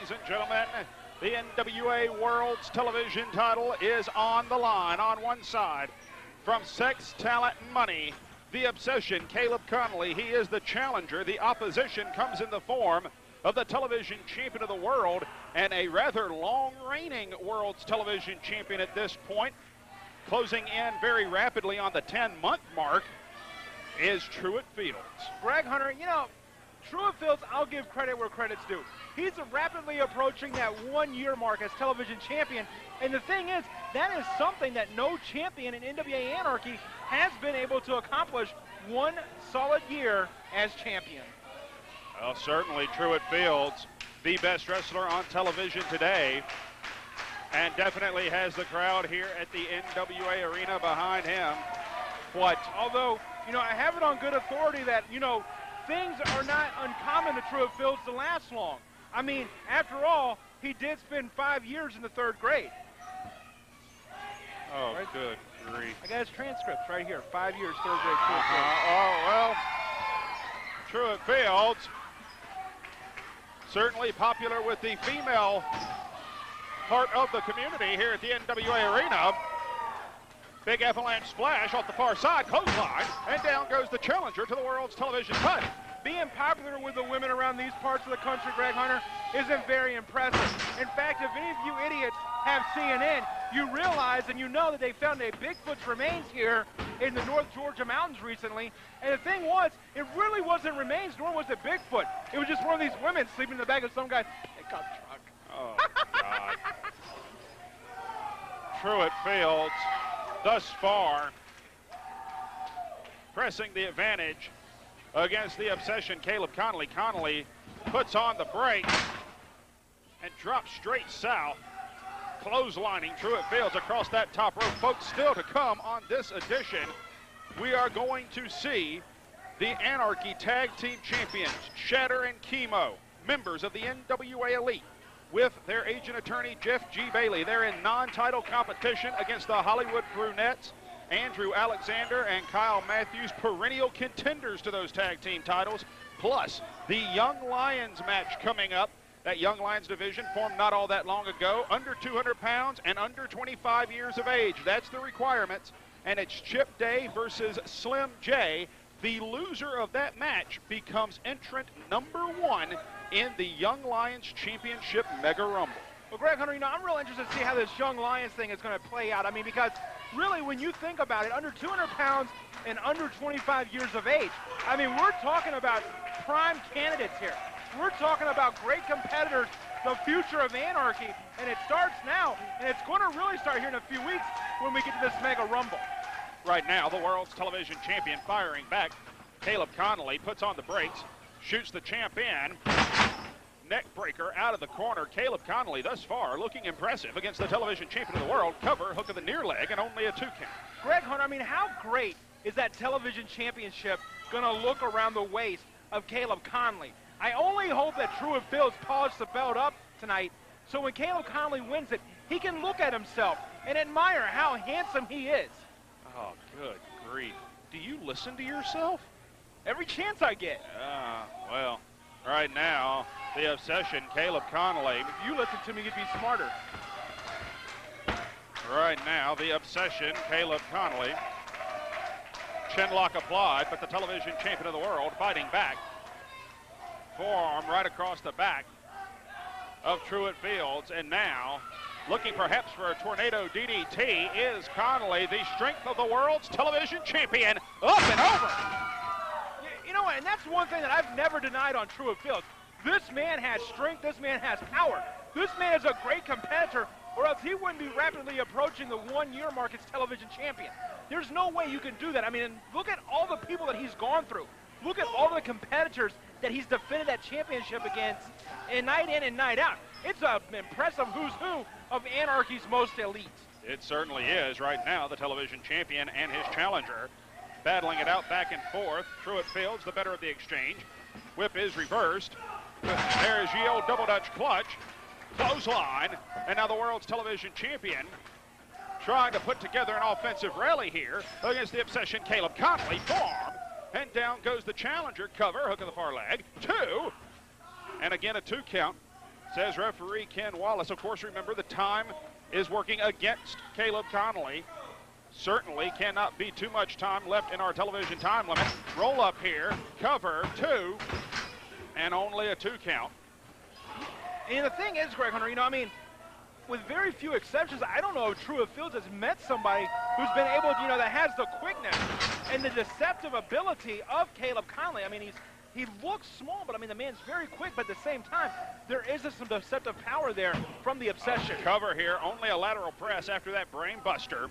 ladies and gentlemen. The NWA World's Television title is on the line. On one side, from Sex, Talent, and Money, the Obsession, Kaleb Konley. He is the challenger. The opposition comes in the form of the television champion of the world and a rather long reigning World's Television champion at this point. Closing in very rapidly on the 10-month mark is Truitt Fields. Greg Hunter, you know, Truitt Fields, I'll give credit where credit's due. He's rapidly approaching that 1-year mark as television champion. And the thing is, that is something that no champion in NWA Anarchy has been able to accomplish 1 solid year as champion. Well, certainly Truitt Fields, the best wrestler on television today, and definitely has the crowd here at the NWA Arena behind him. Although, you know, I have it on good authority that, you know, things are not uncommon to Truitt Fields to last long. I mean, after all, he did spend 5 years in the 3rd grade. Oh, right? Good grief. I got his transcripts right here. 5 years, 3rd grade. Oh, well, Truitt Fields, certainly popular with the female part of the community here at the NWA Arena. Big avalanche splash off the far side, clothesline, and down goes the challenger to the World's Television title. Being popular with the women around these parts of the country, Greg Hunter, isn't very impressive. In fact, if any of you idiots have CNN, you realize and you know that they found a Bigfoot's remains here in the North Georgia mountains recently. And the thing was, it really wasn't remains, nor was it Bigfoot. It was just one of these women sleeping in the back of some guy's pickup truck. Oh, God. Truitt Fields, thus far, pressing the advantage against the Obsession, Kaleb Konley. Konley puts on the brakes and drops straight south, clotheslining Truitt Fields across that top rope. Folks, still to come on this edition, we are going to see the Anarchy Tag Team Champions, Shatter and Chemo, members of the NWA Elite, with their agent attorney, Jeff G. Bailey. They're in non-title competition against the Hollywood Brunettes, Andrew Alexander and Kyle Matthews, perennial contenders to those tag team titles, plus the Young Lions match coming up. That Young Lions division formed not all that long ago, under 200 pounds and under 25 years of age. That's the requirements, and it's Chip Day versus Slim J. The loser of that match becomes entrant number 1 in the Young Lions Championship Mega Rumble. Well, Greg Hunter, you know, I'm real interested to see how this Young Lions thing is going to play out. I mean, because really, when you think about it, under 200 pounds and under 25 years of age, I mean, we're talking about prime candidates here. We're talking about great competitors, the future of Anarchy, and it starts now, and it's going to really start here in a few weeks when we get to this Mega Rumble. Right now, the World's Television Champion firing back. Kaleb Konley puts on the brakes, shoots the champ in. Neck breaker out of the corner. Kaleb Konley thus far looking impressive against the television champion of the world. Cover, hook of the near leg, and only a 2 count. Greg Hunter, I mean, how great is that television championship going to look around the waist of Kaleb Konley? I only hope that Truitt Fields polished the belt up tonight, so when Kaleb Konley wins it, he can look at himself and admire how handsome he is. Oh, good grief. Do you listen to yourself? Every chance I get. Well, right now, the Obsession, Kaleb Konley. If you listen to me, you'd be smarter. Right now, the Obsession, Kaleb Konley. Chinlock applied, but the television champion of the world fighting back. Forearm right across the back of Truitt Fields, and now, looking perhaps for a tornado DDT, is Konley, the strength of the world's television champion, up and over. You know what, and that's one thing that I've never denied on Truitt Fields. This man has strength, this man has power. This man is a great competitor, or else he wouldn't be rapidly approaching the 1-year mark as television champion. There's no way you can do that. I mean, and look at all the people that he's gone through. Look at all the competitors that he's defended that championship against, and night in and night out. It's an impressive who's who of Anarchy's most elite. It certainly is. Right now, the television champion and his challenger battling it out back and forth. Truitt Fields, the better of the exchange. Whip is reversed. There's the old double Dutch clutch. Clothesline. And now the world's television champion trying to put together an offensive rally here against the Obsession, Kaleb Konley. Forearm. And down goes the challenger. Cover. Hook of the far leg. 2. And again a 2 count says referee Ken Wallace. Of course, remember the time is working against Kaleb Konley. Certainly cannot be too much time left in our television time limit. Roll up here, cover, 2, and only a 2 count. And the thing is, Greg Hunter, you know, I mean, with very few exceptions, I don't know if Truitt Fields has met somebody who's been able to, you know, that has the quickness and the deceptive ability of Kaleb Konley. I mean, he looks small, but I mean, the man's very quick, but at the same time, there is some deceptive power there from the obsession. Cover here, only a lateral press after that brain buster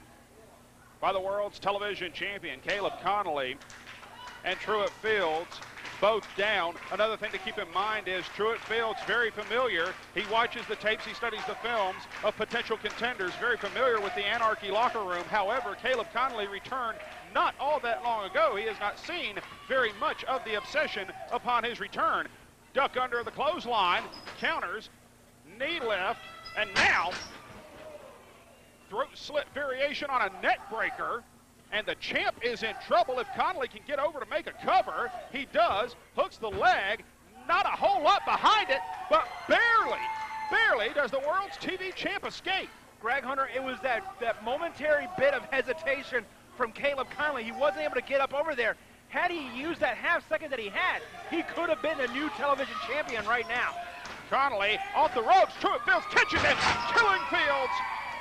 by the world's television champion, Kaleb Konley, and Truitt Fields both down. Another thing to keep in mind is Truitt Fields very familiar. He watches the tapes, he studies the films of potential contenders, very familiar with the Anarchy locker room. However, Kaleb Konley returned not all that long ago. He has not seen very much of the obsession upon his return. Duck under the clothesline, counters, knee lift, and now throat slit variation on a neck breaker. And the champ is in trouble if Konley can get over to make a cover. He does, hooks the leg, not a whole lot behind it, but barely does the world's TV champ escape. Greg Hunter, it was that momentary bit of hesitation from Kaleb Konley. He wasn't able to get up over there. Had he used that half second that he had, he could have been the new television champion right now. Konley off the ropes, Truitt Fields catches it, killing Fields,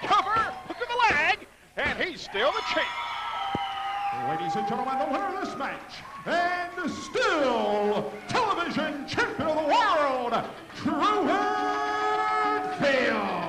cover, hook of the leg, and he's still the champ. Ladies and gentlemen, the winner of this match, and still television champion of the world, Truitt Fields.